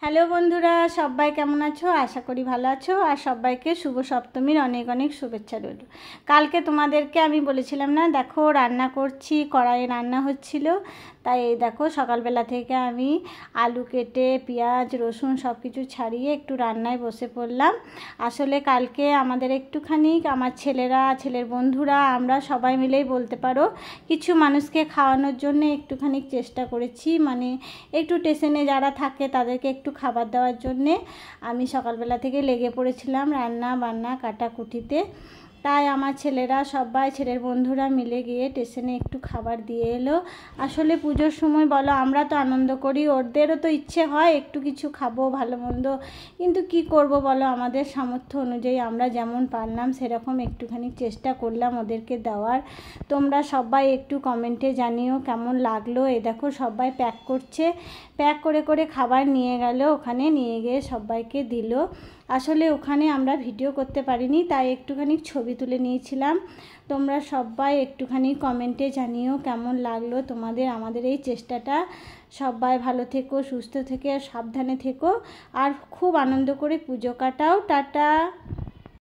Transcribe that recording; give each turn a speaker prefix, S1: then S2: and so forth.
S1: Hello বন্ধুরা, সবাই কেমন আছো? আশা করি ভালো আছো। আর সবাইকে শুভ সপ্তমীর অনেক অনেক শুভেচ্ছা রইল। কালকে তোমাদেরকে আমি বলেছিলাম না, দেখো রান্না করছি, কড়াইয়ে রান্না হচ্ছিল। তাই এই দেখো সকালবেলা থেকে আমি আলু কেটে পেঁয়াজ রসুন সব কিছু ছাড়িয়ে একটু রান্নায় বসে পড়লাম। আসলে কালকে আমাদের একটুখানি আমার ছেলের বন্ধুরা আমরা সবাই মিলেই বলতে পারো কিছু মানুষকে খাওয়ানোর জন্য একটুখানি চেষ্টা করেছি, মানে একটু স্টেশনে যারা থাকে তাদেরকে একটু খাবার দেওয়ার জন্যে আমি সকালবেলা থেকে লেগে পড়েছিলাম রান্না বান্না কাটাকুটিতে। তাই আমার ছেলের বন্ধুরা মিলে গিয়ে স্টেশনে একটু খাবার দিয়ে এলো। আসলে পুজোর সময় বলো আমরা তো আনন্দ করি, ওদেরও তো ইচ্ছে হয় একটু কিছু খাবো ভালো মন্দ, কিন্তু কি করব বলো, আমাদের সামর্থ্য অনুযায়ী আমরা যেমন পারলাম সেরকম একটুখানি চেষ্টা করলাম ওদেরকে দেওয়ার। তোমরা সবাই একটু কমেন্টে জানিও কেমন লাগলো। এই দেখো সবাই প্যাক করছে, প্যাক করে করে খাবার নিয়ে গেল, ওখানে নিয়ে গিয়ে সবাইকে দিল। আসলে ওখানে আমরা ভিডিও করতে পারিনি, তাই একটুখানি ছবি তুলে নিয়েছিলাম। তোমরা সবাই একটুখানি কমেন্টে জানিও কেমন লাগলো তোমাদের আমাদের এই চেষ্টাটা। সবাই ভালো থেকো, সুস্থ থেকে সাবধানে থেকো, আর খুব আনন্দ করে পুজো কাটাও। টাটা।